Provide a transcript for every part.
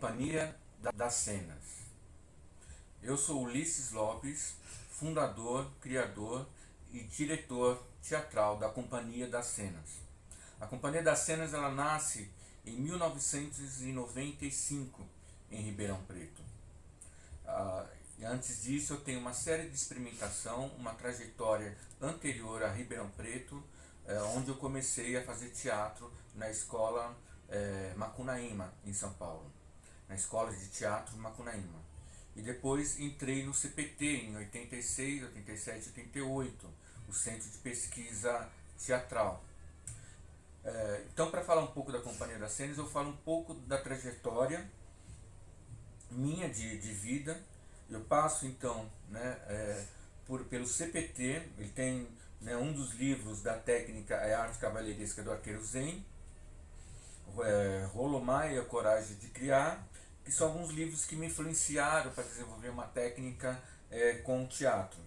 Companhia das Cenas. Eu sou Ulisses Lopes, fundador, criador e diretor teatral da Companhia das Cenas. A Companhia das Cenas ela nasce em 1995 em Ribeirão Preto. Antes disso eu tenho uma série de experimentação, uma trajetória anterior a Ribeirão Preto, onde eu comecei a fazer teatro na escola Macunaíma, em São Paulo, na escola de teatro Macunaíma. E depois entrei no CPT em 86, 87, 88, o Centro de Pesquisa Teatral. Então, para falar um pouco da Companhia das Cenas, eu falo um pouco da trajetória minha de vida. Eu passo então pelo CPT. Ele tem um dos livros da técnica é a Arte Cavalheiresca do Arqueiro Zen, Rolomai e a Coragem de Criar, que são alguns livros que me influenciaram para desenvolver uma técnica com o teatro.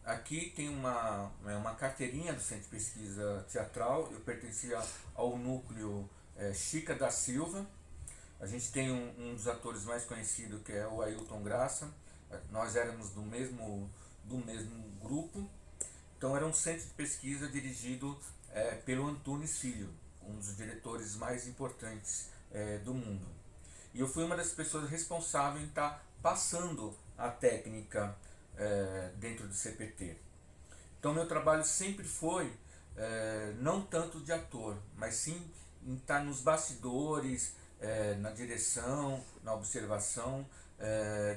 Aqui tem uma carteirinha do Centro de Pesquisa Teatral. Eu pertencia ao núcleo Chica da Silva. A gente tem um dos atores mais conhecidos, que é o Ailton Graça. Nós éramos do mesmo grupo. Então era um centro de pesquisa dirigido pelo Antunes Filho, um dos diretores mais importantes do mundo. E eu fui uma das pessoas responsáveis em estar passando a técnica dentro do CPT. Então meu trabalho sempre foi não tanto de ator, mas sim em estar nos bastidores, na direção, na observação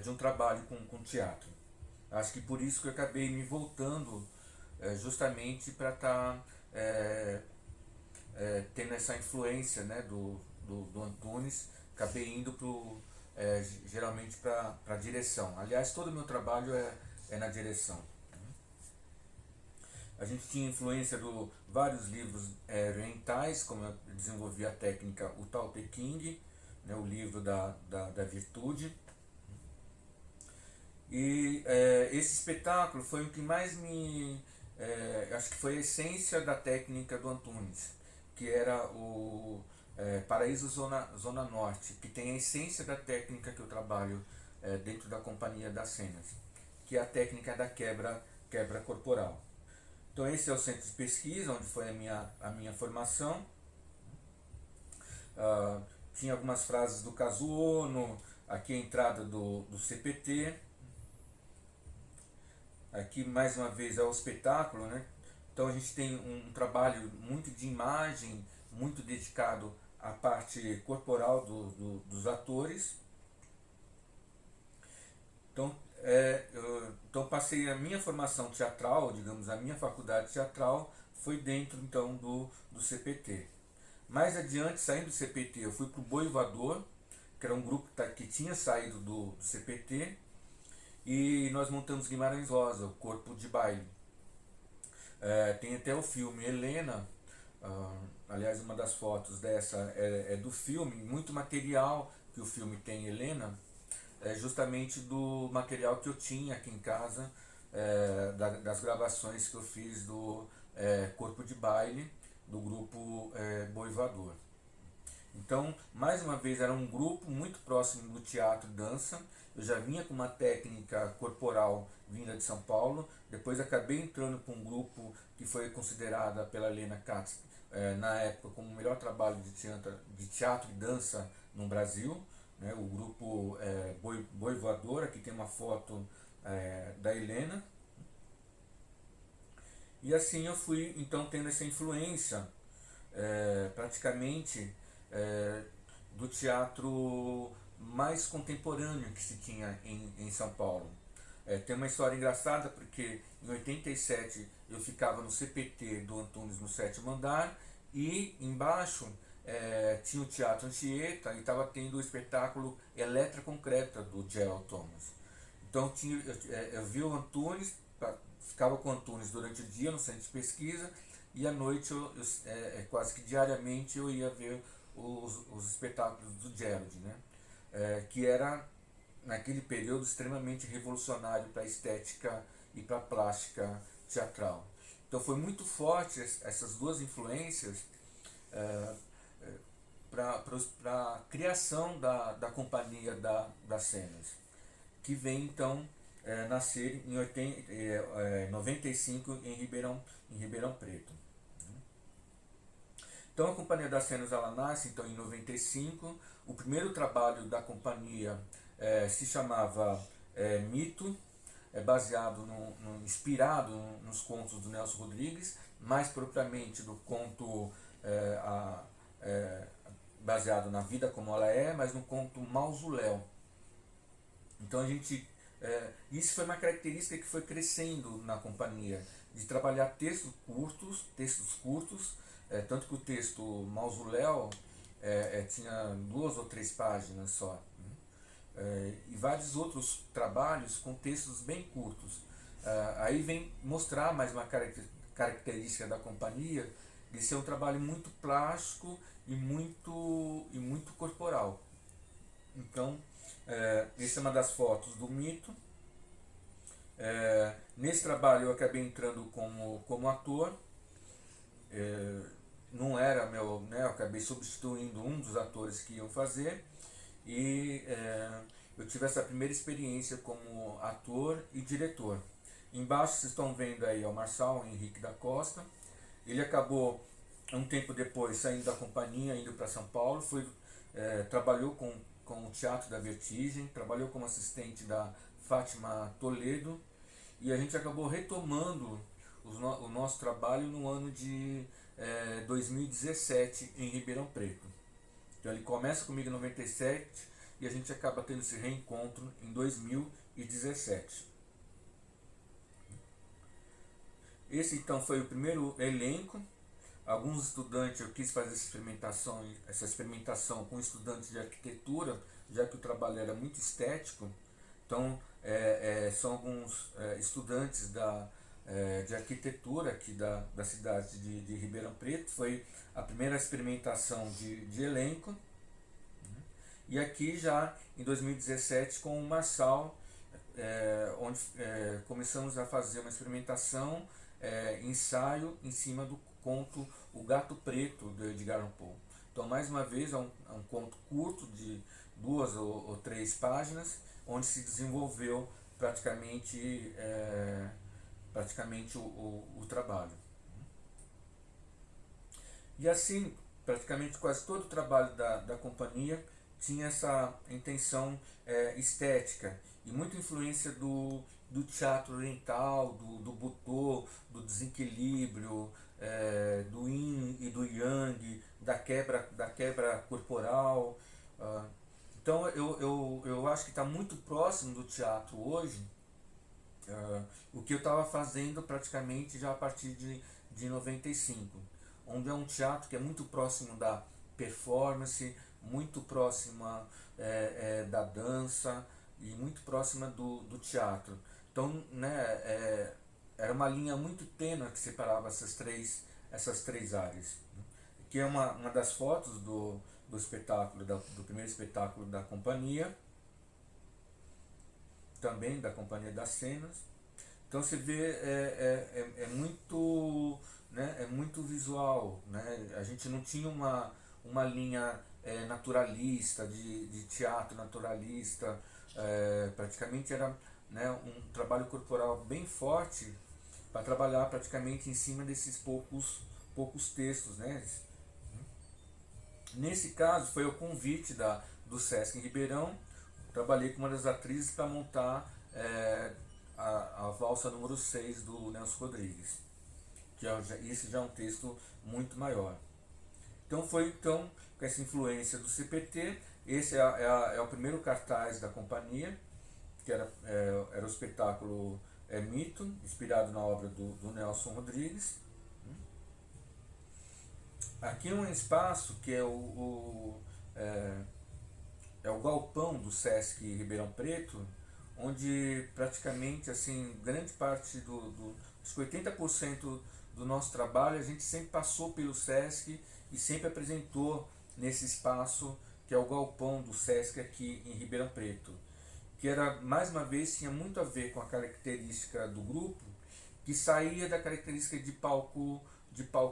de um trabalho com teatro. Acho que por isso que eu acabei me voltando justamente para estar tendo essa influência do Antunes. Acabei indo geralmente para a direção. Aliás, todo o meu trabalho é na direção. A gente tinha influência de vários livros orientais, como eu desenvolvi a técnica o Tao Te Ching, o livro da virtude. E esse espetáculo foi o que mais acho que foi a essência da técnica do Antunes, que era o Paraíso Zona Norte, que tem a essência da técnica que eu trabalho dentro da Companhia das Cenas, que é a técnica da quebra corporal. Então esse é o centro de pesquisa, onde foi a minha formação. Tinha algumas frases do Kazuo, aqui a entrada do CPT. Aqui mais uma vez é o espetáculo, Então a gente tem um trabalho muito de imagem, muito dedicado à parte corporal dos atores. Então passei a minha formação teatral, digamos, a minha faculdade teatral foi dentro então do CPT. Mais adiante, saindo do CPT, eu fui para o Boi Voador, que era um grupo que tinha saído do CPT, e nós montamos Guimarães Rosa, o corpo de baile. Tem até o filme Helena. Aliás, uma das fotos dessa é do filme. Muito material que o filme tem Helena justamente do material que eu tinha aqui em casa, das gravações que eu fiz do corpo de baile do grupo Boi Voador. Então, mais uma vez, era um grupo muito próximo do teatro e dança. Eu já vinha com uma técnica corporal vinda de São Paulo. Depois acabei entrando para um grupo que foi considerada pela Helena Katz na época como o melhor trabalho de teatro e dança no Brasil, o grupo Boi Voador. Aqui tem uma foto da Helena. E assim eu fui então tendo essa influência praticamente do teatro mais contemporâneo que se tinha em São Paulo. Tem uma história engraçada, porque em 87 eu ficava no CPT do Antunes, no 7º andar, e embaixo tinha o Teatro Anchieta e estava tendo o espetáculo Eletra Concreta do Gerald Thomas. Então eu vi o Antunes, ficava com o Antunes durante o dia no centro de pesquisa, e à noite quase que diariamente eu ia ver os espetáculos do Gerald, que era naquele período extremamente revolucionário para a estética e para a plástica teatral. Então foi muito forte essas duas influências para a criação da Companhia das Cenas, que vem então nascer em 95 em Ribeirão Preto. Então a Companhia das Cenas ela nasce então em 95. O primeiro trabalho da companhia se chamava Mito, baseado inspirado nos contos do Nelson Rodrigues, mais propriamente do conto baseado na vida como ela é, mas no conto Mausoléu. Então a gente isso foi uma característica que foi crescendo na companhia, de trabalhar textos curtos, tanto que o texto Mausoléu tinha 2 ou 3 páginas só, e vários outros trabalhos com textos bem curtos. Aí vem mostrar mais uma característica da companhia, de ser um trabalho muito plástico e muito corporal. Então, essa é uma das fotos do Mito. Nesse trabalho eu acabei entrando como ator. Não era meu, né, eu acabei substituindo um dos atores que iam fazer, e eu tive essa primeira experiência como ator e diretor. Embaixo vocês estão vendo aí o Marçal Henrique da Costa. Ele acabou um tempo depois saindo da companhia, indo para São Paulo, trabalhou com o Teatro da Vertigem, trabalhou como assistente da Fátima Toledo, e a gente acabou retomando o nosso trabalho no ano de 2017 em Ribeirão Preto. Então ele começa comigo em 97 e a gente acaba tendo esse reencontro em 2017. Esse então foi o primeiro elenco. Alguns estudantes, eu quis fazer essa experimentação com estudantes de arquitetura, já que o trabalho era muito estético. Então são alguns estudantes de arquitetura aqui da cidade de Ribeirão Preto. Foi a primeira experimentação de elenco. E aqui já em 2017 com o Marçal, onde começamos a fazer uma experimentação, ensaio em cima do conto O Gato Preto, do Edgar Allan Poe. Então mais uma vez é um conto curto de 2 ou 3 páginas, onde se desenvolveu praticamente o trabalho. E assim, praticamente quase todo o trabalho da companhia tinha essa intenção estética, e muita influência do teatro oriental, do Butô, do desequilíbrio, do yin e do yang, da quebra corporal. Então eu acho que está muito próximo do teatro hoje, o que eu estava fazendo praticamente já a partir de 95, onde é um teatro que é muito próximo da performance, muito próxima da dança e muito próxima do teatro. Então, né, era uma linha muito tênue que separava essas três áreas. Que é uma das fotos do espetáculo, do primeiro espetáculo da companhia, também da Companhia das Cenas. Então você vê, é muito, né, é muito visual, né? A gente não tinha uma linha naturalista, de teatro naturalista, praticamente era, né, um trabalho corporal bem forte para trabalhar praticamente em cima desses poucos textos, né? Nesse caso foi o convite do Sesc em Ribeirão. Trabalhei com uma das atrizes para montar a valsa número 6 do Nelson Rodrigues, que esse já é um texto muito maior. Então foi com essa influência do CPT. Esse é o primeiro cartaz da companhia, que era o espetáculo Mito, inspirado na obra do Nelson Rodrigues. Aqui é um espaço que é o galpão do Sesc Ribeirão Preto, onde praticamente assim, grande parte acho que 80% do nosso trabalho a gente sempre passou pelo Sesc e sempre apresentou nesse espaço que é o galpão do Sesc aqui em Ribeirão Preto, que era, mais uma vez, tinha muito a ver com a característica do grupo, que saía da característica de palco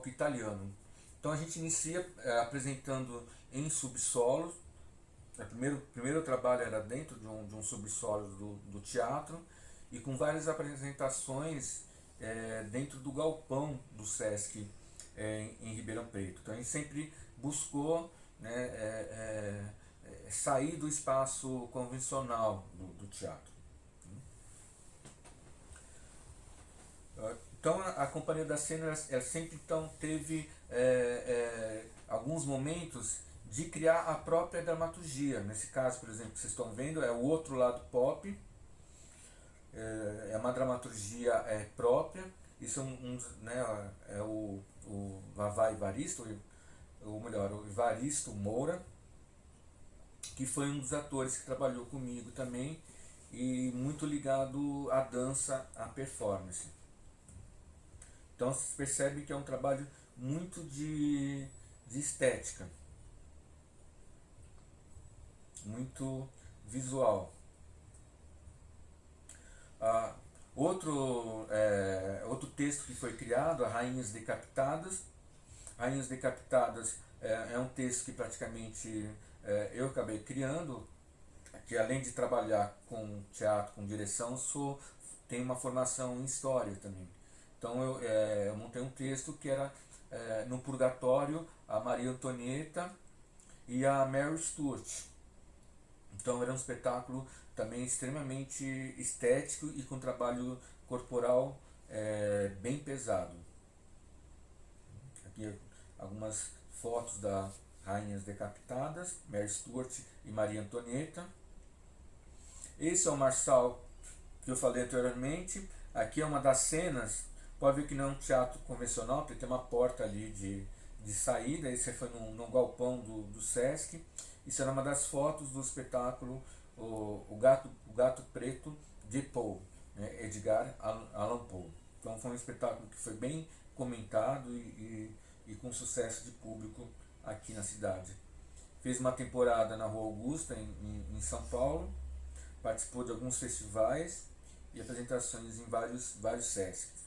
italiano. Então a gente inicia apresentando em subsolo. O primeiro trabalho era dentro de um subsolo do teatro e com várias apresentações dentro do galpão do Sesc em Ribeirão Preto. Então a gente sempre buscou, né, sair do espaço convencional do teatro. Então a Companhia da Cena ela sempre então teve alguns momentos de criar a própria dramaturgia. Nesse caso, por exemplo, que vocês estão vendo, é o outro lado pop, é uma dramaturgia própria. Isso é né, é o Vavá Evaristo, ou melhor, o Evaristo Moura, que foi um dos atores que trabalhou comigo também e muito ligado à dança, à performance. Então você percebe que é um trabalho muito de estética, muito visual. Outro texto que foi criado, a Rainhas Decapitadas. Rainhas Decapitadas é um texto que praticamente eu acabei criando, que além de trabalhar com teatro, com direção, tenho uma formação em história também. Então eu montei um texto que era no Purgatório, a Maria Antonieta e a Mary Stuart. Então era um espetáculo também extremamente estético e com trabalho corporal bem pesado. Aqui algumas fotos das Rainhas Decapitadas, Mary Stuart e Maria Antonieta. Esse é o Marçal que eu falei anteriormente. Aqui é uma das cenas. Pode ver que não é um teatro convencional, porque tem uma porta ali de saída. Esse foi no galpão do Sesc. Isso era uma das fotos do espetáculo o Gato Preto de Poe, né, Edgar Allan Poe. Então foi um espetáculo que foi bem comentado e com sucesso de público aqui na cidade. Fez uma temporada na Rua Augusta, em São Paulo, participou de alguns festivais e apresentações em vários Sescs.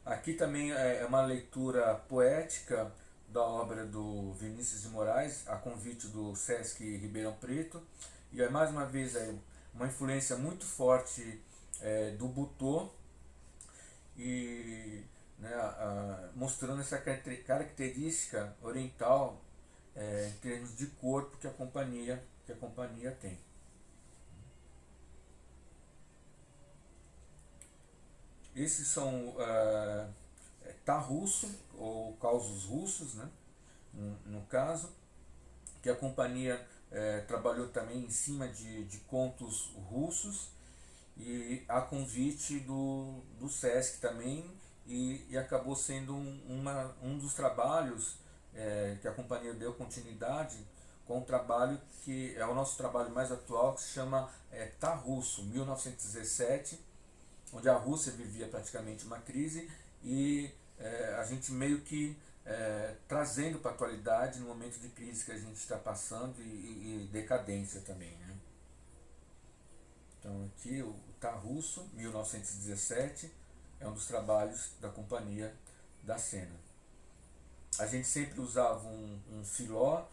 Aqui também é uma leitura poética da obra do Vinícius de Moraes, a convite do Sesc Ribeirão Preto, e mais uma vez uma influência muito forte do Butô, e né, mostrando essa característica oriental em termos de corpo que a companhia tem. Esses são Tarrusso, ou Causos Russos, né, no caso, que a companhia trabalhou também em cima de contos russos, e a convite do Sesc também, e acabou sendo um dos trabalhos que a companhia deu continuidade com um trabalho que é o nosso trabalho mais atual, que se chama Tarrusso, 1917, onde a Rússia vivia praticamente uma crise e a gente meio que trazendo para a atualidade no momento de crise que a gente está passando e decadência também, né? Então aqui o Tarrusso, 1917, é um dos trabalhos da Companhia da Cena. A gente sempre usava um filó,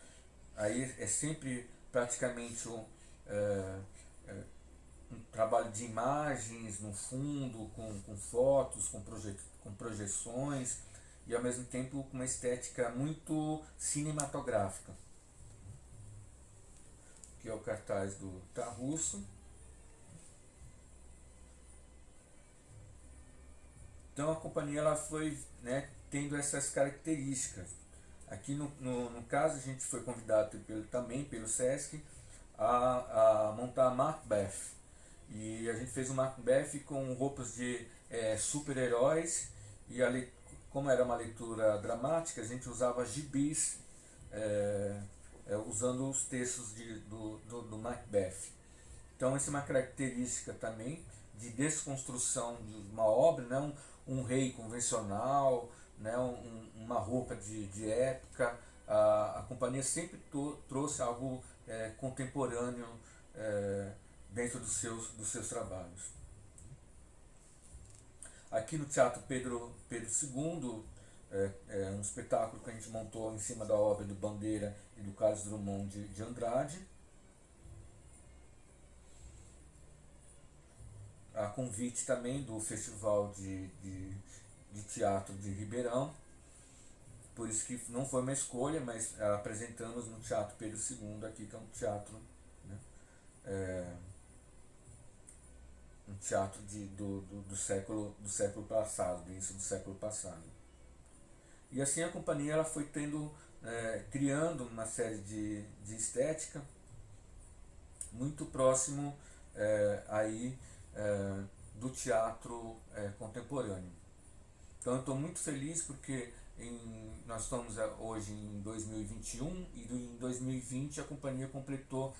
aí é sempre praticamente um trabalho de imagens no fundo, com fotos, com projeções, e ao mesmo tempo com uma estética muito cinematográfica. Aqui é o cartaz do Tarrusso. Então a companhia ela foi, né, tendo essas características. Aqui no caso a gente foi convidado também pelo Sesc a montar a Macbeth. E a gente fez um Macbeth com roupas de super-heróis, e como era uma leitura dramática, a gente usava gibis usando os textos do Macbeth. Então essa é uma característica também de desconstrução de uma obra, né? Um rei convencional, né? Uma roupa de época. A companhia sempre trouxe algo contemporâneo dentro dos seus trabalhos. Aqui no Teatro Pedro II, um espetáculo que a gente montou em cima da obra do Bandeira e do Carlos Drummond de Andrade, a convite também do Festival de Teatro de Ribeirão, por isso que não foi uma escolha, mas apresentamos no Teatro Pedro II aqui, que é um teatro, né, um teatro do século passado, do início do século passado. E assim a companhia ela foi criando uma série de estética muito próximo aí do teatro contemporâneo. Então eu estou muito feliz porque nós estamos hoje em 2021 e em 2020 a companhia completou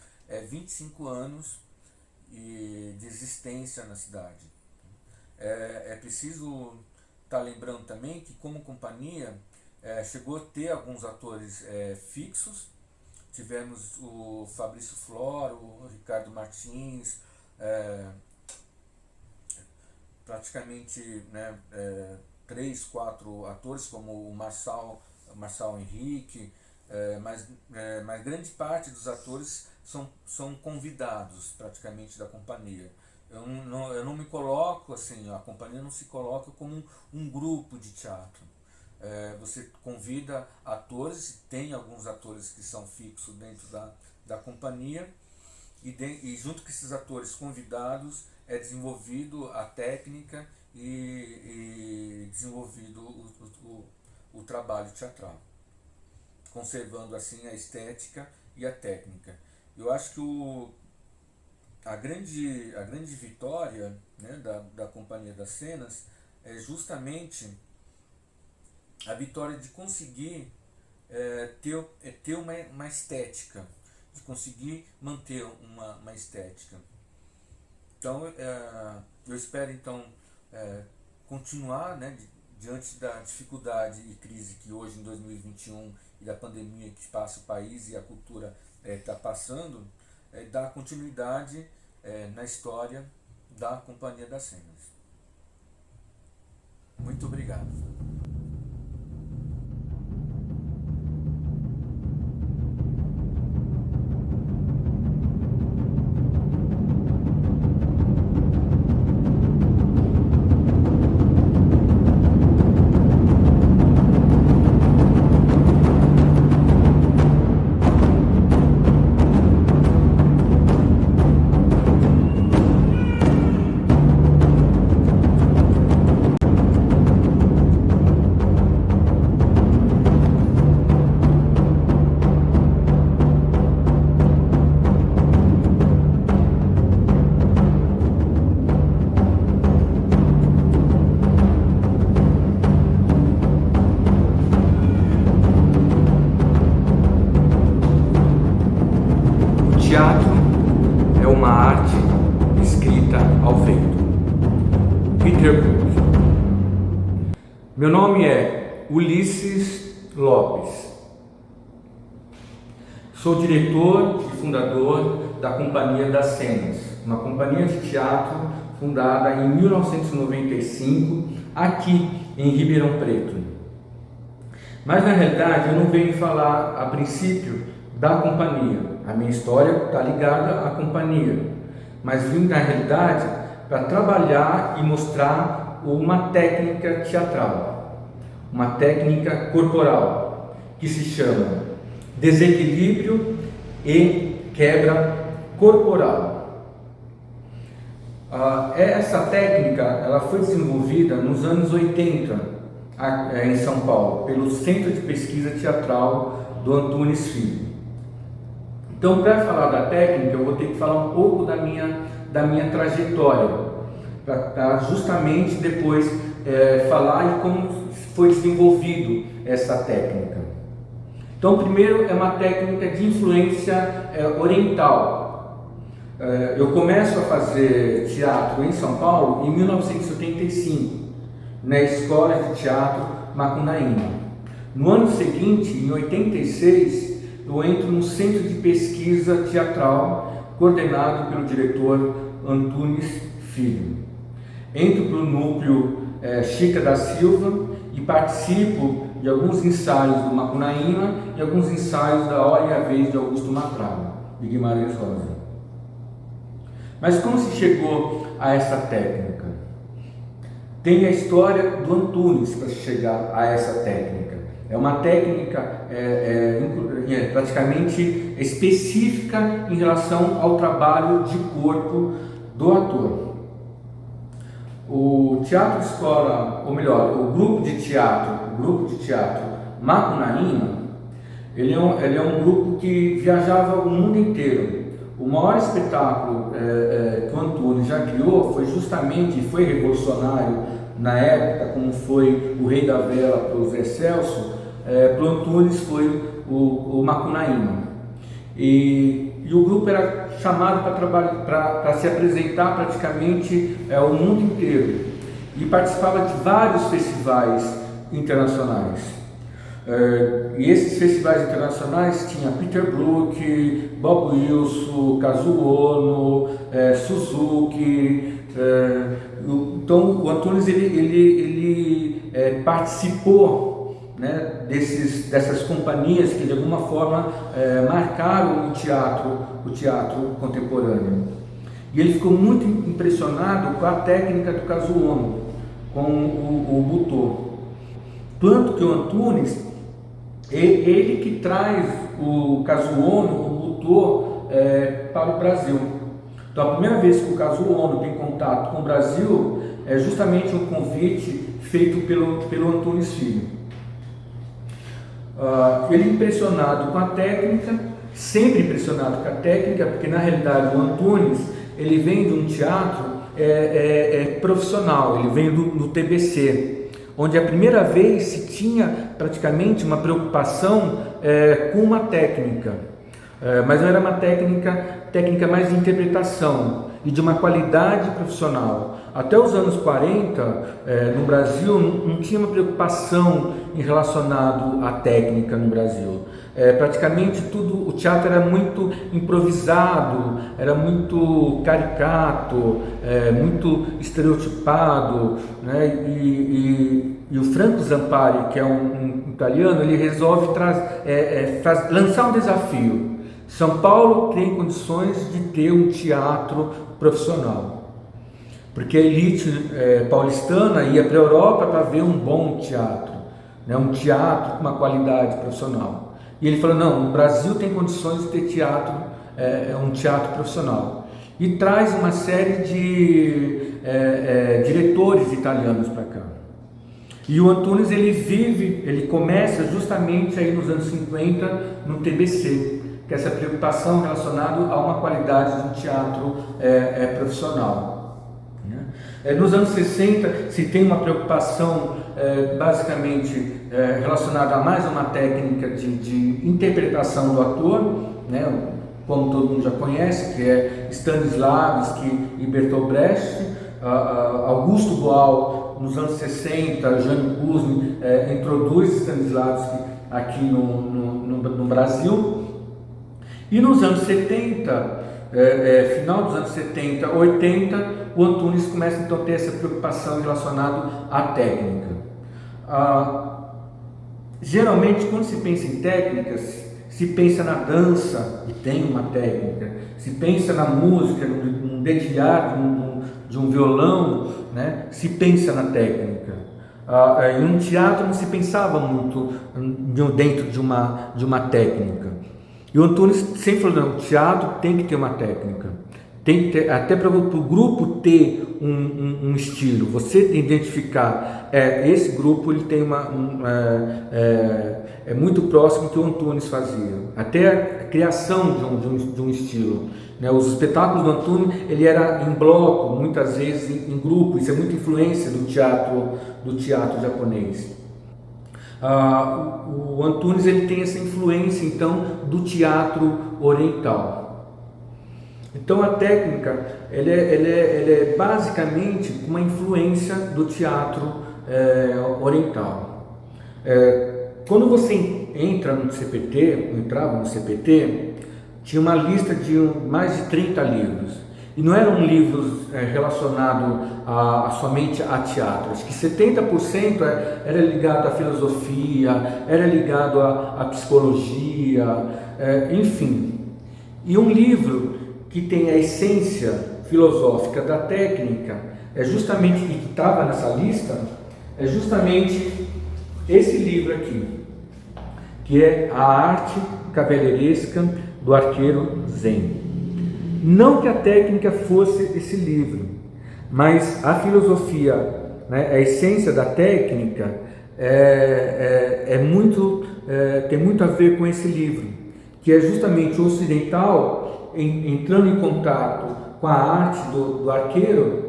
25 anos de existência na cidade. É preciso estar lembrando também que como companhia chegou a ter alguns atores fixos. Tivemos o Fabrício Floro, o Ricardo Martins, praticamente, né, 3, 4 atores como o Marçal Henrique, mas grande parte dos atores são convidados praticamente da companhia. Eu não me coloco assim, a companhia não se coloca como um grupo de teatro. Você convida atores, tem alguns atores que são fixos dentro da companhia, e junto com esses atores convidados é desenvolvido a técnica e desenvolvido o trabalho teatral, conservando assim a estética e a técnica. Eu acho que a grande vitória, né, da Companhia das Cenas é justamente a vitória de conseguir ter uma estética, de conseguir manter uma estética. Então eu espero então continuar, né, diante da dificuldade e crise que hoje em 2021 e da pandemia que passa o país e a cultura está passando, dar continuidade na história da Companhia das Cenas. Muito obrigado. Teatro é uma arte escrita ao vento. Peter Brook. Meu nome é Ulisses Lopes. Sou diretor e fundador da Companhia das Cenas, uma companhia de teatro fundada em 1995 aqui em Ribeirão Preto. Mas na realidade eu não venho falar a princípio da companhia. A minha história está ligada à companhia, mas vim na realidade para trabalhar e mostrar uma técnica teatral, uma técnica corporal, que se chama desequilíbrio e quebra corporal. Essa técnica ela foi desenvolvida nos anos 80 em São Paulo, pelo Centro de Pesquisa Teatral do Antunes Filho. Então, para falar da técnica, eu vou ter que falar um pouco da minha trajetória, para justamente depois falar de como foi desenvolvido essa técnica. Então, primeiro é uma técnica de influência oriental. Eu começo a fazer teatro em São Paulo em 1975, na Escola de Teatro Macunaíma. No ano seguinte, em 86, eu entro no Centro de Pesquisa Teatral, coordenado pelo diretor Antunes Filho. Entro para o núcleo Chica da Silva e participo de alguns ensaios do Macunaíma e alguns ensaios da Hora e a Vez de Augusto Matraga, de Guimarães Rosa. Mas como se chegou a essa técnica? Tem a história do Antunes para se chegar a essa técnica. É uma técnica praticamente específica em relação ao trabalho de corpo do ator. O Teatro Escola, ou melhor, o grupo de teatro Macunaíma, ele é um grupo que viajava o mundo inteiro. O maior espetáculo que o Antunes já criou foi revolucionário na época, como foi o Rei da Vela para o Zé Celso, para o Antunes foi o Macunaíma. E o grupo era chamado para se apresentar praticamente o mundo inteiro e participava de vários festivais internacionais. E esses festivais internacionais tinha Peter Brook, Bob Wilson, Kazuo Ono, Suzuki. Então o Antunes ele participou, né, dessas companhias que de alguma forma marcaram o teatro contemporâneo. E ele ficou muito impressionado com a técnica do Kazuo Ono, com o Butô. Tanto que o Antunes, ele que traz o Kazuo Ono, o Butô, para o Brasil. Então a primeira vez que o Kazuo Ono tem contato com o Brasil é justamente um convite feito pelo Antunes Filho. Ele impressionado com a técnica, sempre impressionado com a técnica, porque na realidade o Antunes ele vem de um teatro profissional, ele vem do TBC, onde a primeira vez se tinha praticamente uma preocupação com uma técnica, mas não era uma técnica mais de interpretação e de uma qualidade profissional. Até os anos 40, no Brasil, não tinha uma preocupação em relacionado à técnica no Brasil. Praticamente tudo, o teatro era muito improvisado, era muito caricato, muito estereotipado, né? E o Franco Zampari, que é um italiano, ele resolve lançar um desafio. São Paulo tem condições de ter um teatro profissional, porque a elite paulistana ia para a Europa para ver um bom teatro, né? Um teatro com uma qualidade profissional. E ele falou, não, o Brasil tem condições de ter teatro, um teatro profissional. E traz uma série de diretores italianos para cá. E o Antunes ele começa justamente aí nos anos 50 no TBC, que é essa preocupação relacionada a uma qualidade de um teatro profissional. Nos anos 60 se tem uma preocupação basicamente relacionada a mais uma técnica de interpretação do ator, né, como todo mundo já conhece, que é Stanislavski e Bertolt Brecht. Augusto Boal, nos anos 60, Jânio Kuzmin introduz Stanislavski aqui no Brasil. E nos anos 70, final dos anos 70, 80, o Antunes começa então a ter essa preocupação relacionada à técnica. Geralmente, quando se pensa em técnicas, se pensa na dança, e tem uma técnica, se pensa na música, num dedilhar de um violão, né? Se pensa na técnica. Em um teatro não se pensava muito dentro de uma técnica. E o Antunes sempre falou, não, o teatro tem que ter uma técnica, tem que ter, até para o grupo ter um estilo, você identificar, esse grupo ele tem é muito próximo do que o Antunes fazia, até a criação de um estilo, né? Os espetáculos do Antunes, ele era em bloco, muitas vezes em grupo, isso é muita influência do teatro japonês. O Antunes ele tem essa influência então do teatro oriental. Então a técnica ela é basicamente uma influência do teatro oriental. Quando você entrava no CPT, tinha uma lista de mais de 30 livros. E não eram livros relacionados somente a teatro. Acho que 70% era ligado à filosofia, era ligado à psicologia, enfim. E um livro que tem a essência filosófica da técnica, justamente, e que estava nessa lista, é justamente esse livro aqui, que é A Arte Cavalheiresca do Arqueiro Zen. Não que a técnica fosse esse livro, mas a filosofia, né, a essência da técnica tem muito a ver com esse livro, que é justamente o ocidental entrando em contato com a arte do arqueiro,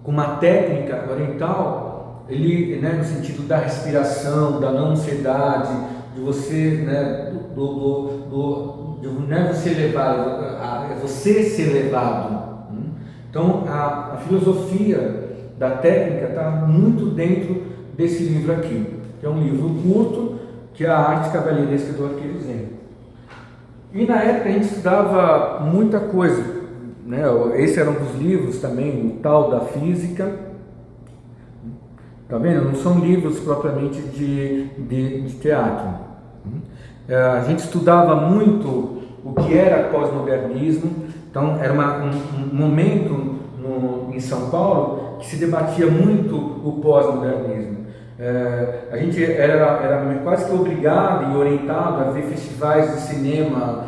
com uma técnica oriental, ele, né, no sentido da respiração, da não ansiedade, de você, né, não é você levar, é você ser levado. Então a filosofia da técnica está muito dentro desse livro aqui, que é um livro curto, que é A Arte Cavalheiresca do Arqueiro Zen. E na época a gente estudava muita coisa, né? Esse era um dos livros também, o Tal da Física. Tá vendo? Não são livros propriamente de teatro. A gente estudava muito o que era pós-modernismo. Então era um momento em São Paulo que se debatia muito o pós-modernismo. A gente era quase que obrigado e orientado a ver festivais de cinema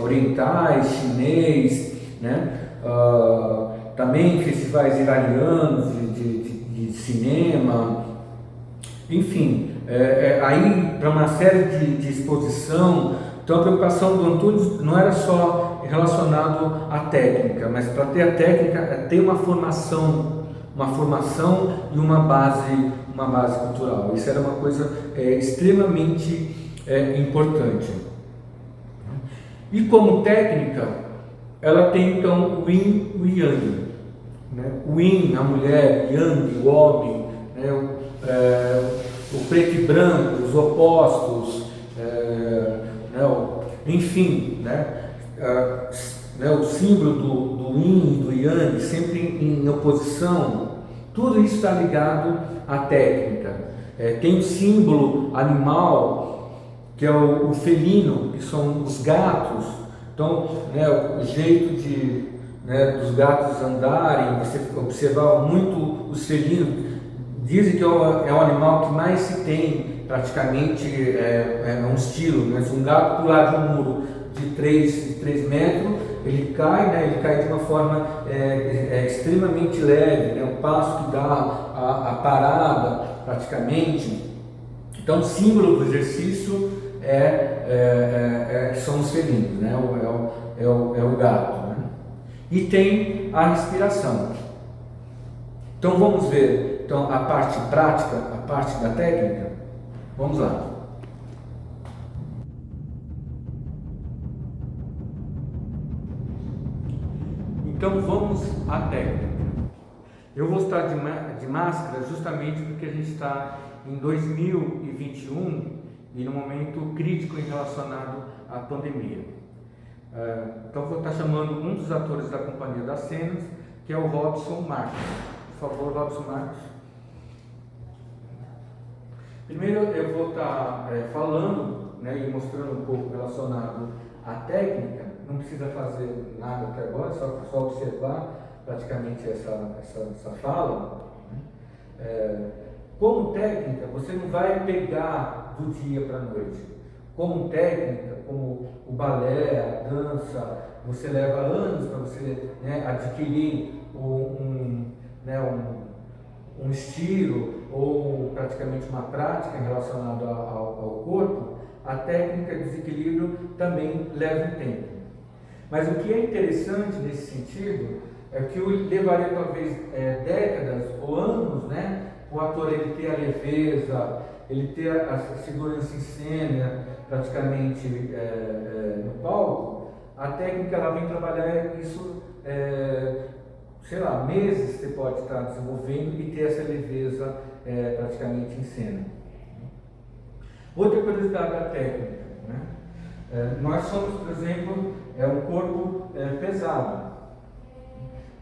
orientais, chinês, né? Também festivais iranianos de cinema, enfim, aí para uma série de exposição. Então a preocupação do Antunes não era só relacionado à técnica, mas para ter a técnica é ter uma formação e uma base cultural. Isso era uma coisa extremamente importante. E como técnica, ela tem então o Yin e o Yang, né? O Yin, a mulher, Yang, o homem, né? O preto e branco, os opostos, enfim, o símbolo do Yin e do Yang sempre em oposição. Tudo isso está ligado à técnica. Tem o símbolo animal, que é o felino, que são os gatos. Então, o jeito dos gatos andarem, você observar muito os felinos. Dizem que é o animal que mais se tem, praticamente, é um estilo. Né? Se um gato pular de um muro de 3 metros, ele cai de uma forma extremamente leve, né? O passo que dá, a parada, praticamente. Então, o símbolo do exercício são os felinos, né? É o gato. Né? E tem a respiração. Então, vamos ver a parte prática, a parte da técnica. Vamos lá. Então vamos à técnica. Eu vou estar de máscara justamente porque a gente está em 2021 e no momento crítico relacionado à pandemia. Então vou estar chamando um dos atores da Companhia das Cenas, que é o Robson Marques. Por favor, Robson Marques. Primeiro eu vou estar falando, né, e mostrando um pouco relacionado à técnica. Não precisa fazer nada até agora, só observar praticamente essa fala. Como técnica, você não vai pegar do dia para a noite. Como técnica, como o balé, a dança, você leva anos para você, né, adquirir um estilo ou praticamente uma prática relacionada ao corpo. A técnica de desequilíbrio também leva um tempo. Mas o que é interessante nesse sentido é que levaria talvez décadas ou anos, né, o ator ele ter a leveza, ele ter a segurança em cena, praticamente no palco. A técnica ela vem trabalhar isso, meses você pode estar desenvolvendo e ter essa leveza praticamente em cena. Outra curiosidade da técnica, né? Nós somos, por exemplo, um corpo pesado.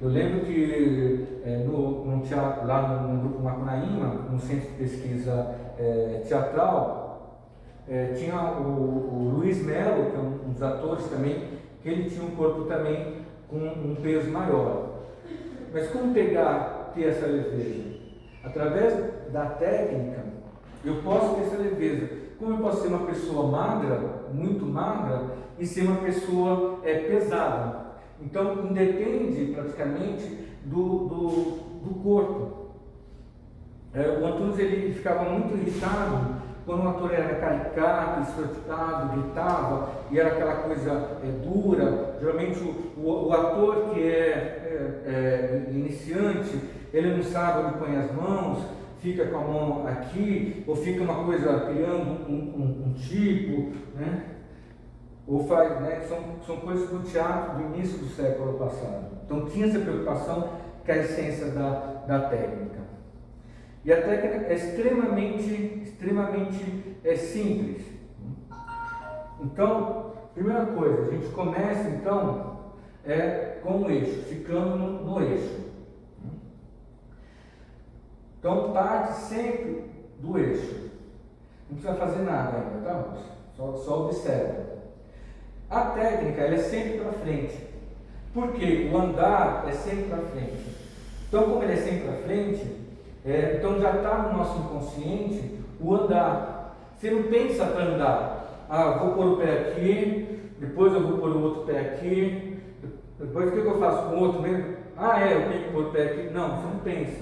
Eu lembro que no teatro, lá no Grupo Macunaíma, no Centro de Pesquisa Teatral, tinha o Luiz Melo, que é um dos atores também, que ele tinha um corpo também com um peso maior. Mas como ter essa leveza? Através da técnica, eu posso ter essa leveza. Como eu posso ser uma pessoa magra, muito magra, e ser uma pessoa pesada? Então, independe praticamente do corpo. O Antunes ele ficava muito irritado quando o ator era caricato, esfroticado, gritava, e era aquela coisa dura. Geralmente o ator que é iniciante, ele não sabe onde põe as mãos, fica com a mão aqui, ou fica uma coisa criando um tipo, né? Ou faz, né? São coisas do teatro do início do século passado. Então tinha essa preocupação com a essência da técnica. E a técnica é extremamente simples. Então, primeira coisa, a gente começa então com o eixo, ficando no eixo. Então parte sempre do eixo. Não precisa fazer nada ainda, tá? Só observa. A técnica ela é sempre para frente. Por quê? O andar é sempre para frente. Então, como ele é sempre para frente, então já está no nosso inconsciente o andar. Você não pensa para andar. Vou pôr o pé aqui, depois eu vou pôr o outro pé aqui, depois o que eu faço com o outro mesmo? Eu tenho que pôr o pé aqui. Não, você não pensa.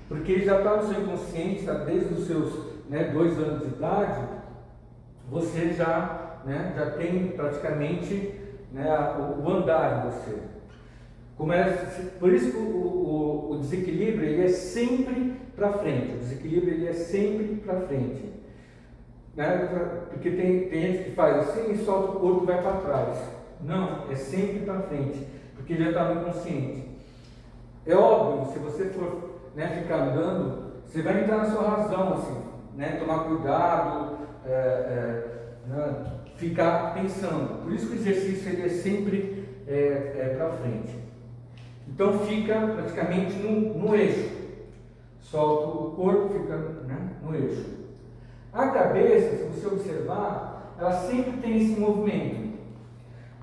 Porque ele já está no seu inconsciente, desde os seus 2 anos de idade, você já tem praticamente o andar em você. Por isso que o desequilíbrio ele é sempre para frente. O desequilíbrio ele é sempre para frente. Porque tem gente que faz assim e solta o corpo e vai para trás. Não, é sempre para frente, porque já está no inconsciente. É óbvio, se você for ficar andando, você vai entrar na sua razão, assim, tomar cuidado, ficar pensando. Por isso que o exercício ele é sempre para frente. Então fica praticamente no eixo. Solta o corpo, fica no eixo. A cabeça, se você observar, ela sempre tem esse movimento.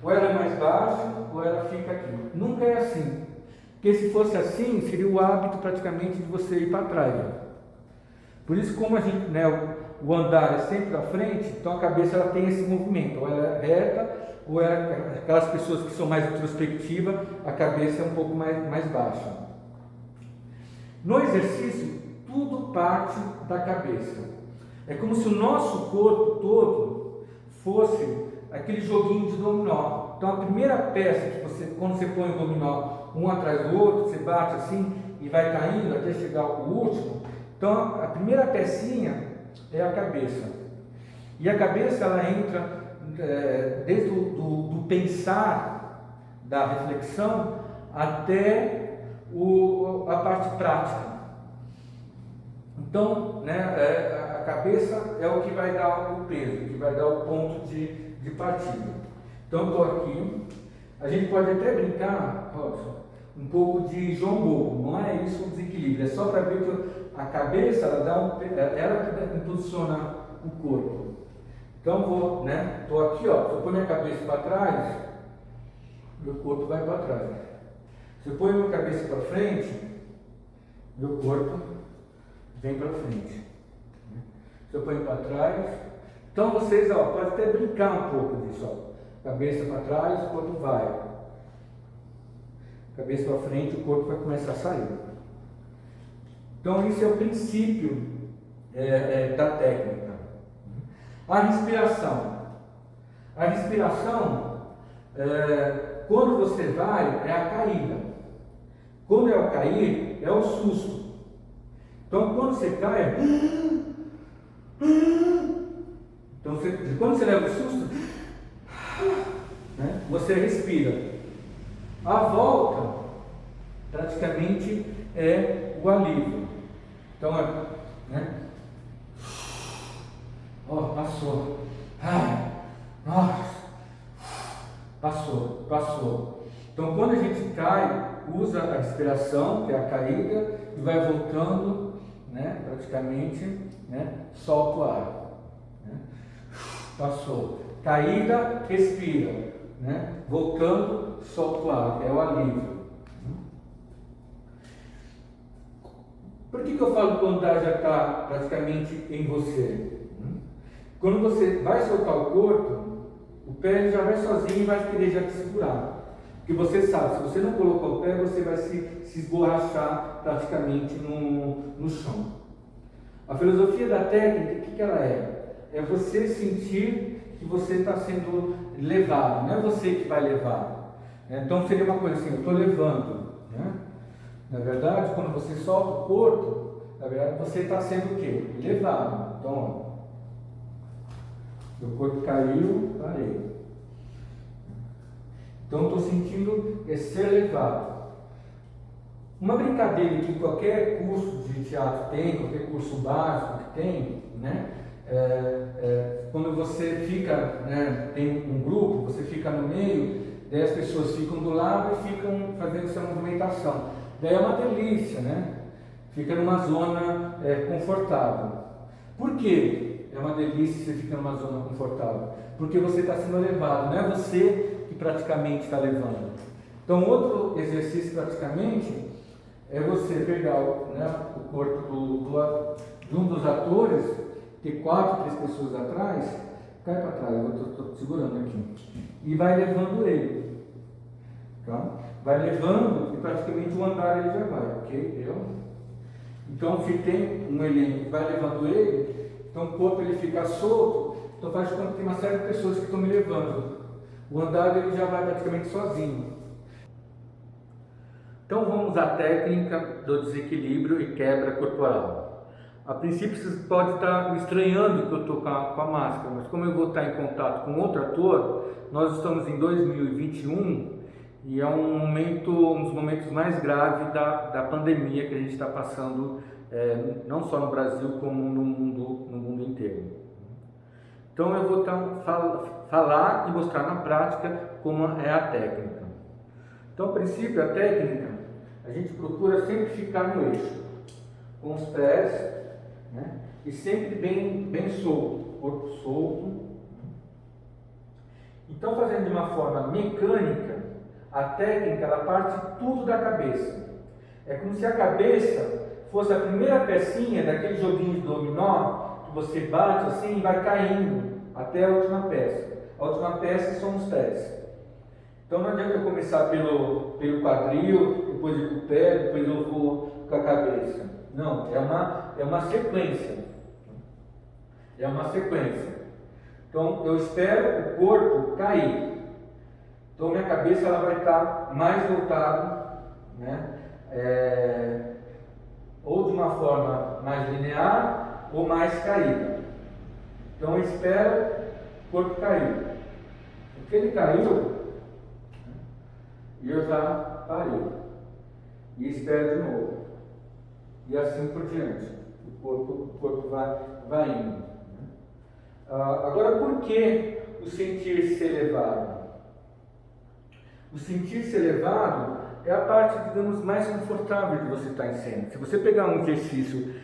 Ou ela é mais baixa, ou ela fica aqui. Nunca é assim. Porque se fosse assim, seria o hábito praticamente de você ir para trás. Por isso, como a gente, o andar é sempre para frente, então a cabeça ela tem esse movimento. Ou ela é reta, ou aquelas pessoas que são mais introspectivas, a cabeça é um pouco mais baixa. No exercício, tudo parte da cabeça. É como se o nosso corpo todo fosse aquele joguinho de dominó. Então a primeira peça que quando você põe o dominó um atrás do outro, você bate assim e vai caindo até chegar ao último. Então a primeira pecinha é a cabeça. E a cabeça ela entra desde do pensar, da reflexão, até a parte prática. Então, a cabeça é o que vai dar o peso, que vai dar o ponto de partida. Então, estou aqui. A gente pode até brincar, Robson, um pouco de João Bobo. Não é isso o desequilíbrio, é só para ver que a cabeça ela que impulsiona o corpo. Então, estou aqui, se eu pôr minha cabeça para trás, meu corpo vai para trás. Se eu pôr minha cabeça para frente, meu corpo vem para frente. Se eu ponho para trás, então vocês podem até brincar um pouco disso. Cabeça para trás, o corpo vai. Cabeça para frente, o corpo vai começar a sair. Então isso é o princípio da técnica. A respiração. A respiração, quando você vai, é a caída. Quando é o cair, é o susto. Então quando você cai, então quando você leva o susto, você respira. A volta praticamente é o alívio. Então passou. Nossa, passou. Então, quando a gente cai, usa a respiração, que é a caída, e vai voltando, né, praticamente, né, solta o ar. Né? Passou. Caída, respira. Né? Voltando, solta o ar. É o alívio. Por que eu falo que o andar já está praticamente em você? Quando você vai soltar o corpo, o pé já vai sozinho e vai querer já te segurar. Porque você sabe, se você não colocar o pé, você vai se esborrachar praticamente no chão. A filosofia da técnica, o que ela é? É você sentir que você está sendo levado, não é você que vai levar. Então seria uma coisa assim, eu estou levando. Né? Na verdade, quando você solta o corpo, na verdade você está sendo o quê? Levado. Então, ó, meu corpo caiu, parei. Então, estou sentindo ser levado. Uma brincadeira que qualquer curso de teatro tem, qualquer curso básico que tem, né? Quando você fica, né, tem um grupo, você fica no meio, daí as pessoas ficam do lado e ficam fazendo essa movimentação. Daí é uma delícia, né? Fica numa zona confortável. Por quê? É uma delícia você ficar numa zona confortável. Porque você está sendo levado, não é você que praticamente está levando. Então, outro exercício praticamente é você pegar, né, o corpo de um dos atores, ter 4, 3 pessoas atrás, cai para trás, eu estou segurando aqui, e vai levando ele. Tá? Vai levando e praticamente o andar ele já vai, ok? Então, se tem um elenco que vai levando ele, então o corpo ele fica solto, então faz de conta que tem uma série de pessoas que estão me levando. O andar ele já vai praticamente sozinho. Então vamos à técnica do desequilíbrio e quebra corporal. A princípio você pode estar estranhando que eu estou com a máscara, mas como eu vou estar em contato com outro ator, nós estamos em 2021 e é um dos momentos mais graves da pandemia que a gente está passando, não só no Brasil, como no mundo inteiro. Então eu vou falar e mostrar na prática como é a técnica. Então, a princípio, a técnica, a gente procura sempre ficar no eixo, com os pés, né? E sempre bem solto, corpo solto. Então, fazendo de uma forma mecânica, a técnica ela parte tudo da cabeça. É como se a cabeça fosse a primeira pecinha daquele joguinho de dominó, que você bate assim e vai caindo até a última peça. A última peça são os pés. Então não adianta eu começar pelo quadril, depois ir para o pé, depois eu vou com a cabeça. Não, é uma sequência. É uma sequência. Então eu espero o corpo cair. Então minha cabeça ela vai estar mais voltada, né? Ou de uma forma mais linear ou mais caída. Então eu espero o corpo cair. Porque ele caiu, e eu já parei. E espero de novo. E assim por diante. O corpo vai indo. Agora, por que o sentir-se elevado? O sentir-se elevado é a parte, digamos, mais confortável de você estar em cena. Se você pegar um exercício,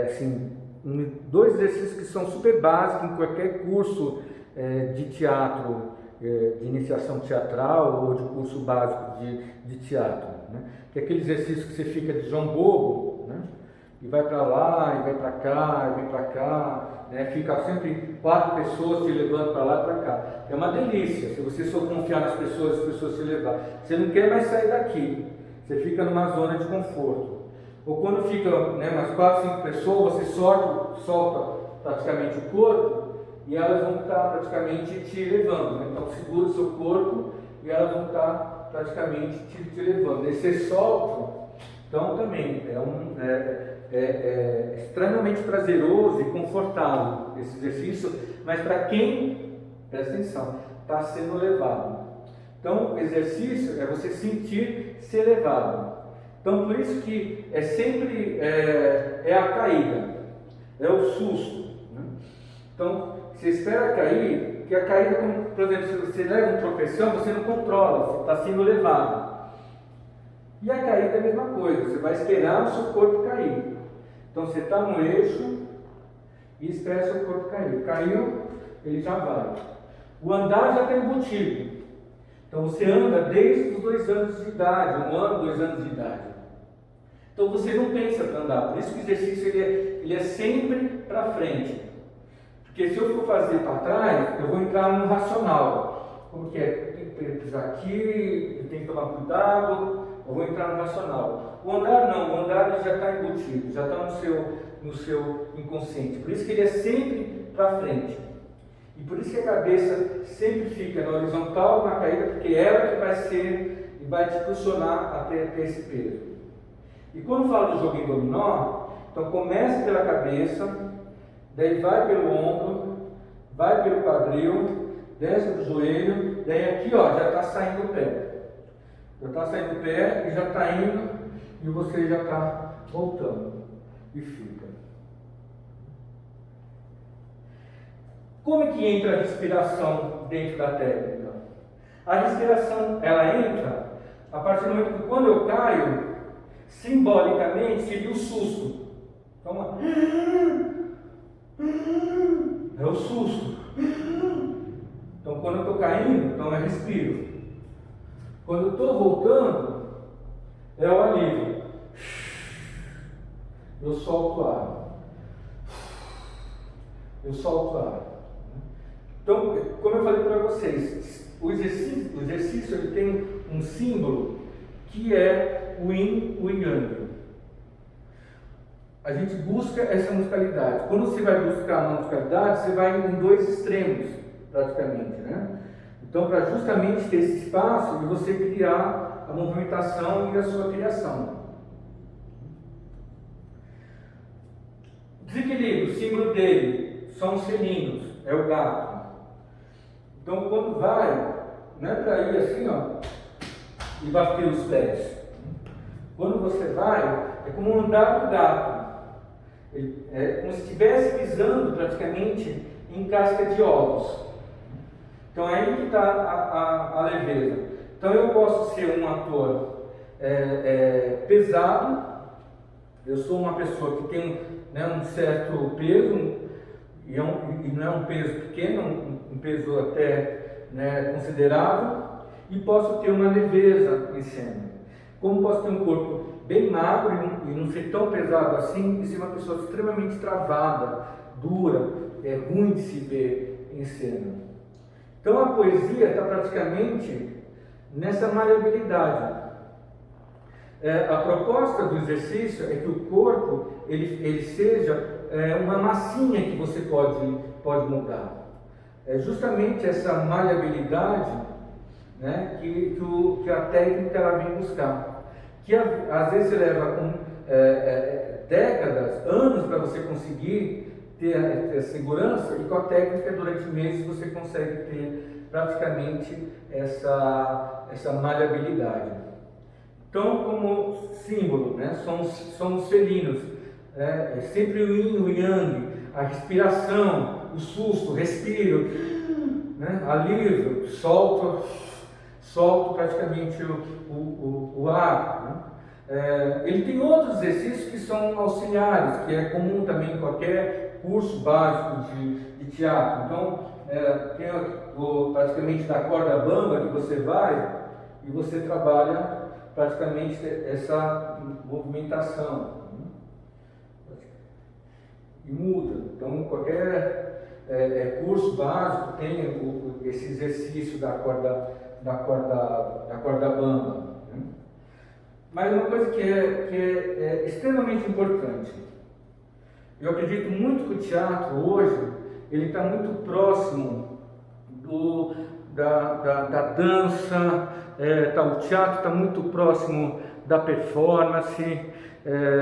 assim, 2 exercícios que são super básicos em qualquer curso de teatro, de iniciação teatral ou de curso básico de teatro, né? Que é aquele exercício que você fica de João Bobo, né? E vai para lá, e vai para cá, e vem para cá, né? Fica sempre 4 pessoas te levando para lá e para cá. É uma delícia, se você só confiar nas pessoas, as pessoas te levar. Você não quer mais sair daqui, você fica numa zona de conforto. Ou quando fica, né, umas 4, 5 pessoas, você solta praticamente o corpo, e elas vão estar praticamente te levando, né? Então segura o seu corpo e elas vão estar praticamente te levando. Esse solto, então também é extremamente prazeroso e confortável esse exercício, mas para quem, presta atenção, está sendo levado. Então o exercício é você sentir ser levado. Então por isso que é sempre a caída, é o susto, né? Então você espera cair, Porque a caída, como, por exemplo, se você leva um tropeção, você não controla, você está sendo levado. E a caída é a mesma coisa, você vai esperar o seu corpo cair. Então você está no eixo e espera o seu corpo cair. Caiu, ele já vai. O andar já está embutido. Então você anda desde os 2 anos de idade, 1 ano, 2 anos de idade. Então você não pensa para andar, por isso que o exercício ele é sempre para frente. Porque se eu for fazer para trás, eu vou entrar no racional. Como que é? Eu tenho que pisar aqui, eu tenho que tomar cuidado, eu vou entrar no racional. O andar não, o andar ele já está embutido, já está no seu inconsciente. Por isso que ele é sempre para frente. E por isso que a cabeça sempre fica na horizontal, na caída, porque é ela que vai ser e vai te impulsionar até esse peso. E quando falo do joguinho dominó, então começa pela cabeça, daí vai pelo ombro, vai pelo quadril, desce do joelho, daí aqui ó, já está saindo o pé. Já está saindo o pé e já está indo, e você já está voltando. E fica. Como é que entra a respiração dentro da técnica? A respiração, ela entra a partir do momento que quando eu caio, simbolicamente seria o susto. Então, é o susto. Então, quando eu estou caindo, então eu respiro. Quando eu estou voltando, é o alívio. Eu solto o ar. Eu solto o ar. Então, como eu falei para vocês, o exercício ele tem um símbolo que é o yin, o yang. A gente busca essa musicalidade. Quando você vai buscar uma musicalidade, você vai em 2 extremos, praticamente, né? Então, para justamente ter esse espaço de você criar a movimentação e a sua criação. Desequilíbrio, o símbolo dele são os felinos, é o gato. Então, quando vai, não é para ir assim, ó, e bater os pés. Quando você vai, é como andar do gato. É como se estivesse pisando praticamente em casca de ovos. Então, é aí que está a leveza. Então, eu posso ser um ator pesado. Eu sou uma pessoa que tem um certo peso, e não é um peso pequeno, um peso até considerável, e posso ter uma leveza em cena. Como posso ter um corpo bem magro e não ser tão pesado assim, e ser uma pessoa extremamente travada, dura, ruim de se ver em cena. Então a poesia está praticamente nessa maleabilidade. A proposta do exercício é que o corpo ele seja uma massinha que você pode mudar. É justamente essa maleabilidade, né, que a técnica ela vem buscar. Que às vezes você leva décadas, anos para você conseguir ter segurança, e com a técnica durante meses você consegue ter praticamente essa maleabilidade. Então, como símbolo, né, são os felinos, é sempre o yin, o yang, a respiração, o susto, respiro, né, alívio, solto praticamente o ar. Né. Ele tem outros exercícios que são auxiliares, que é comum também em qualquer curso básico de teatro. Então, tem praticamente da corda bamba que você vai e você trabalha praticamente essa movimentação. E muda. Então, qualquer curso básico tem esse exercício da corda bamba. Né? Mas uma coisa que é extremamente importante. Eu acredito muito que o teatro hoje ele está muito próximo da dança. O teatro está muito próximo da performance.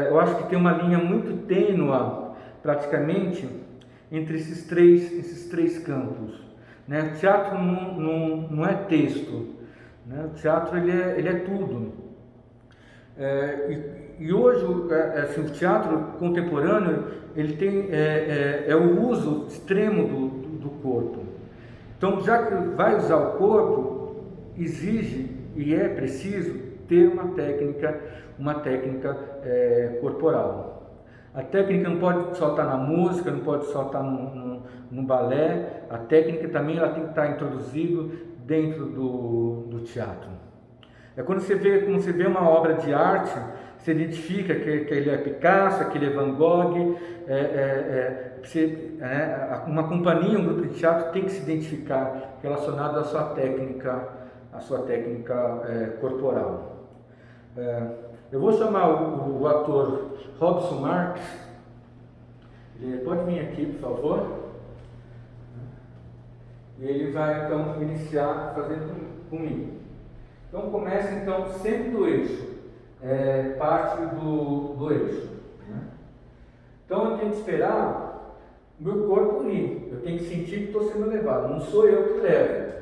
Eu acho que tem uma linha muito tênua praticamente entre esses três campos, né? O teatro não é texto, né? O teatro ele é tudo. E hoje assim, o teatro contemporâneo ele tem o uso extremo do corpo. Então, já que vai usar o corpo, exige e é preciso ter uma técnica corporal. A técnica não pode só estar na música, não pode só estar no balé, a técnica também ela tem que estar introduzida dentro do teatro. É quando você vê uma obra de arte, você identifica que ele é Picasso, aquele é Van Gogh, uma companhia, um grupo de teatro tem que se identificar relacionado à sua técnica corporal. Eu vou chamar o ator Robson Marques. Ele pode vir aqui, por favor. E ele vai então iniciar fazendo comigo. Então começa então sempre do eixo, parte do eixo. Né? Então eu tenho que esperar o meu corpo ir. Eu tenho que sentir que estou sendo levado. Não sou eu que levo.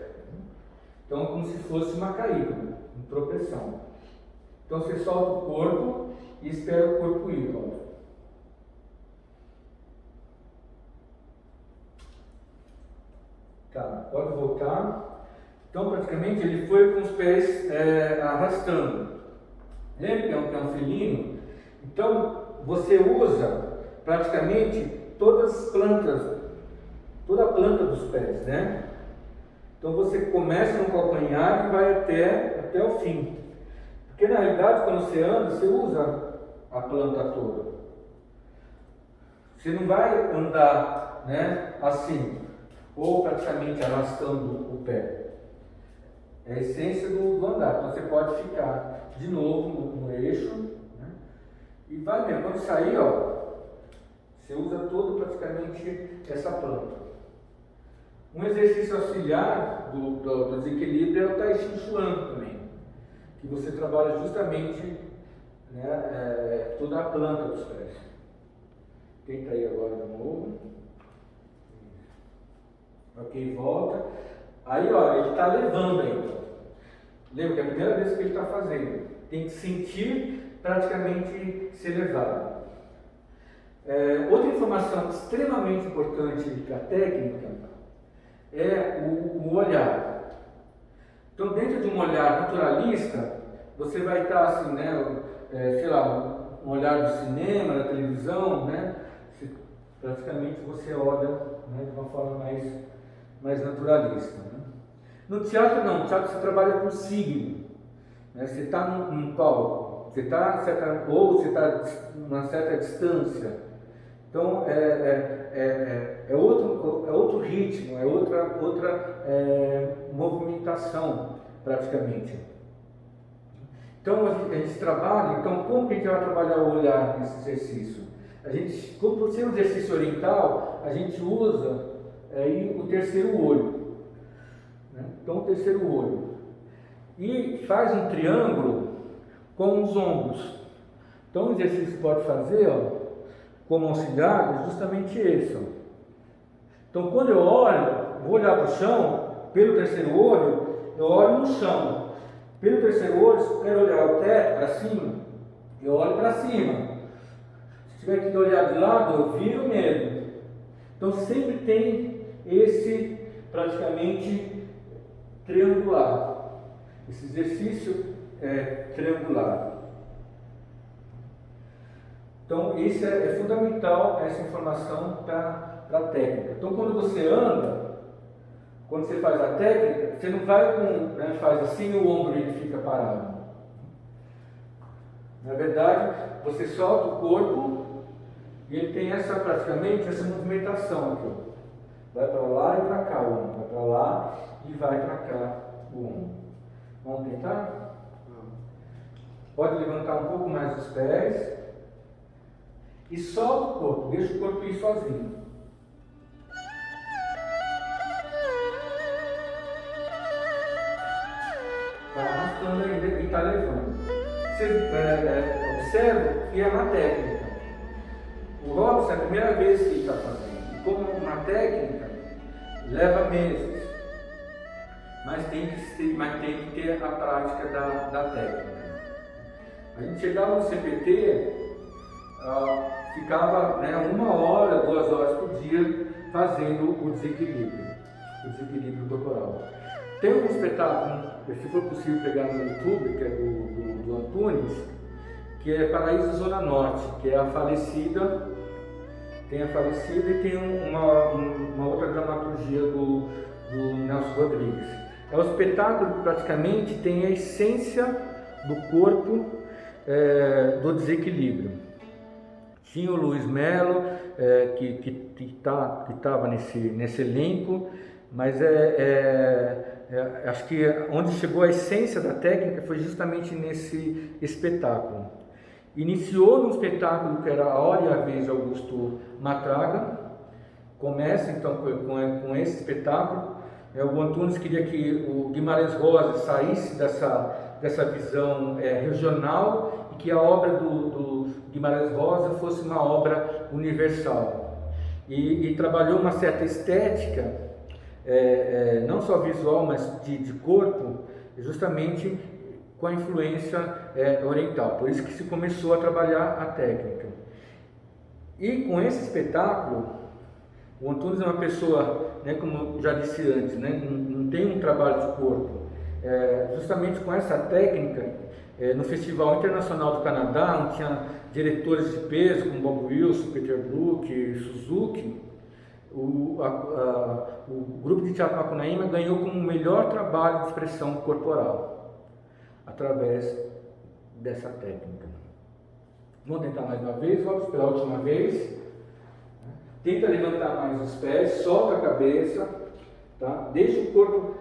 Então como se fosse uma caída, uma tropeção. Então você solta o corpo e espera o corpo ir. Ó. Tá, pode voltar. Então praticamente ele foi com os pés arrastando. Lembra que é um felino? Então você usa praticamente toda a planta dos pés, né? Então você começa no calcanhar e vai até o fim. Porque na realidade, quando você anda, você usa a planta toda. Você não vai andar, né, assim, ou praticamente arrastando o pé. É a essência do andar. Então você pode ficar de novo no eixo, né, e vai mesmo. Quando sair, ó, você usa todo praticamente essa planta. Um exercício auxiliar do desequilíbrio é o Tai Chi Chuan também. Que você trabalha justamente, né, toda a planta dos pés. Tenta aí agora de novo. Ok, volta. Aí, ó, ele está levando ainda. Lembra que é a primeira vez que ele está fazendo. Tem que sentir praticamente ser levado. Outra informação extremamente importante para a técnica é o olhar. Então, dentro de um olhar naturalista, você vai estar assim, né, sei lá, um olhar do cinema, da televisão, né, praticamente você olha, né, de uma forma mais naturalista. Né. No teatro não, no teatro você trabalha com signo, né, você está num palco, você está numa certa distância. Então é outro ritmo, é outra movimentação praticamente. Então a gente trabalha, então como que a gente vai trabalhar o olhar nesse exercício? A gente, como por ser um exercício oriental, a gente usa o terceiro olho. Né? Então o terceiro olho. E faz um triângulo com os ombros. Então o exercício que pode fazer, ó, como auxiliar, é justamente esse. Ó. Então, quando eu olho, vou olhar para o chão, pelo terceiro olho, eu olho no chão. Pelo terceiro olho, se eu quero olhar o teto para cima, eu olho para cima. Se tiver que olhar de lado, eu viro mesmo. Então, sempre tem esse, praticamente, triangular. Esse exercício triangular. Então, isso é fundamental, essa informação para a técnica. Então, quando você anda, quando você faz a técnica, você não vai faz assim e o ombro ele fica parado. Na verdade, você solta o corpo e ele tem praticamente essa movimentação aqui. Ó. Vai para lá e para cá o ombro, vai para lá e vai para cá o ombro. Vamos tentar? Pode levantar um pouco mais os pés. E solta o corpo, deixa o corpo ir sozinho. Está arrastando ainda e está levando. Você observa que é uma técnica. O Robson é a primeira vez que ele está fazendo. E como uma técnica, leva meses. Mas tem que ter a prática da técnica. A gente chegava no CPT, ficava 1 hora, 2 horas por dia fazendo o desequilíbrio. o desequilíbrio corporal. Tem um espetáculo, se for possível pegar no YouTube, que é do Antunes, que é Paraíso Zona Norte, que é a falecida, e tem uma outra dramaturgia do Nelson Rodrigues. É um espetáculo que praticamente tem a essência do corpo do desequilíbrio. Tinha o Luiz Melo, que estava nesse elenco, mas acho que onde chegou a essência da técnica foi justamente nesse espetáculo. Iniciou no espetáculo que era A Hora e a Vez de Augusto Matraga. Começa então com esse espetáculo. O Antunes queria que o Guimarães Rosa saísse dessa visão regional e que a obra do Guimarães Rosa fosse uma obra universal. E trabalhou uma certa estética, não só visual, mas de corpo, justamente com a influência oriental. Por isso que se começou a trabalhar a técnica. E com esse espetáculo, o Antunes é uma pessoa, como já disse antes, não tem um trabalho de corpo. Justamente com essa técnica, no Festival Internacional do Canadá, onde tinha diretores de peso como Bob Wilson, Peter Brook, Suzuki, o grupo de teatro Macunaíma ganhou como o melhor trabalho de expressão corporal através dessa técnica. Vamos tentar mais uma vez, vamos pela última vez. Tenta levantar mais os pés, solta a cabeça, tá? Deixa o corpo,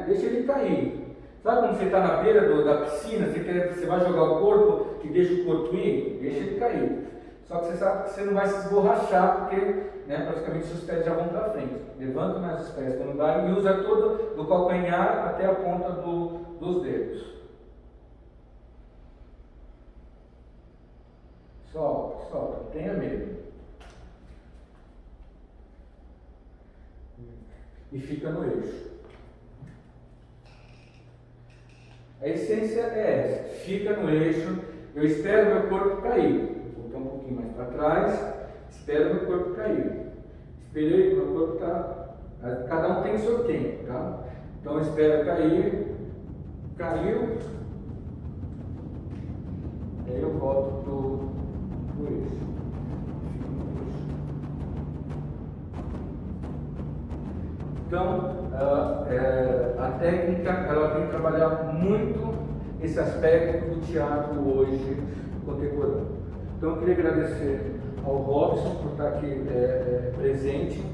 deixa ele cair. Sabe quando você está na beira da piscina, você vai jogar o corpo e deixa o corpo ir? Deixa ele cair. Só que você sabe que você não vai se esborrachar, porque praticamente seus pés já vão para frente. Levanta mais os pés quando vai e usa todo do calcanhar até a ponta dos dedos. Solta, tenha medo. E fica no eixo. A essência é essa, fica no eixo, eu espero meu corpo cair. Vou voltar um pouquinho mais para trás, espero meu corpo cair. Esperei, meu corpo está. Cada um tem o seu tempo, tá? Então eu espero cair, caiu, e aí eu volto pro eixo. Então, a técnica, ela vem trabalhar muito esse aspecto do teatro hoje contemporâneo. Então, eu queria agradecer ao Robson por estar aqui presente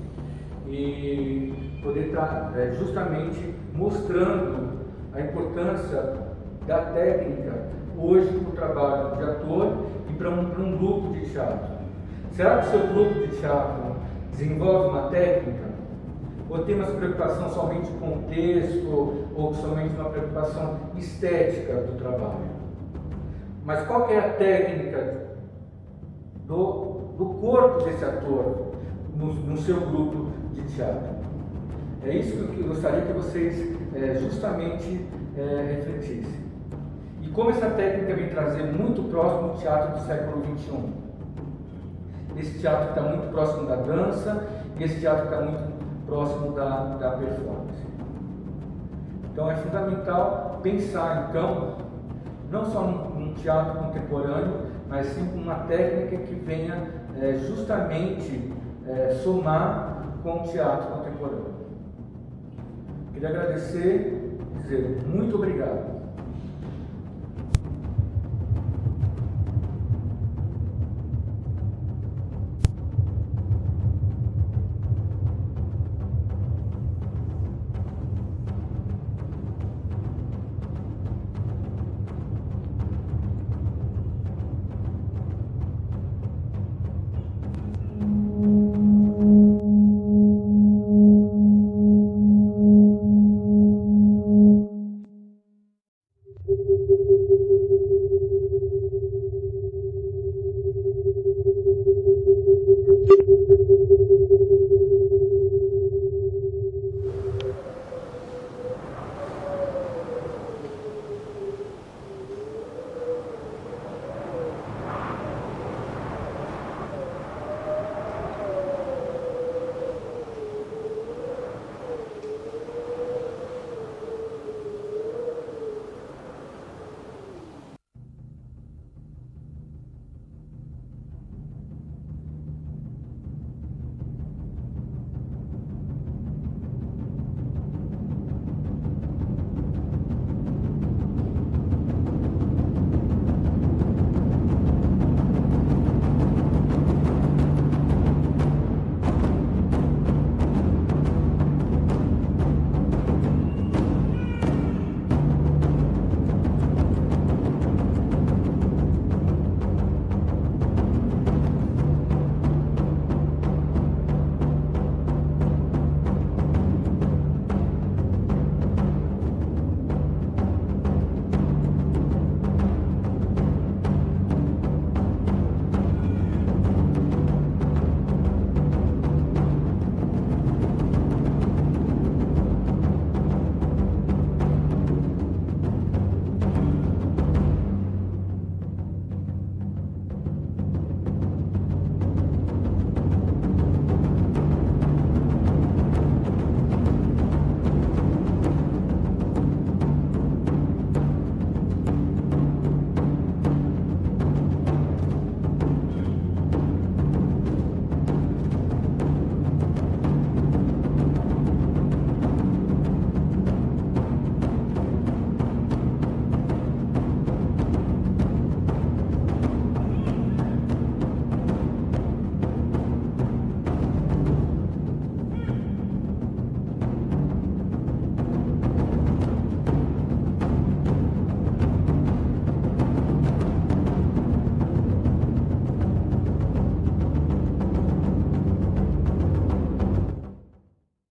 e poder estar justamente mostrando a importância da técnica hoje para o trabalho de ator e para um grupo de teatro. Será que o seu grupo de teatro desenvolve uma técnica? Ou tem uma preocupação somente com o texto, ou somente uma preocupação estética do trabalho? Mas qual que é a técnica do corpo desse ator no seu grupo de teatro? É isso que eu gostaria que vocês justamente refletissem. E como essa técnica vem trazer muito próximo do teatro do século XXI. Esse teatro está muito próximo da dança, e esse teatro está muito próximo da performance. Então é fundamental pensar, então, não só num teatro contemporâneo, mas sim com uma técnica que venha justamente somar com o teatro contemporâneo. Queria agradecer e dizer muito obrigado.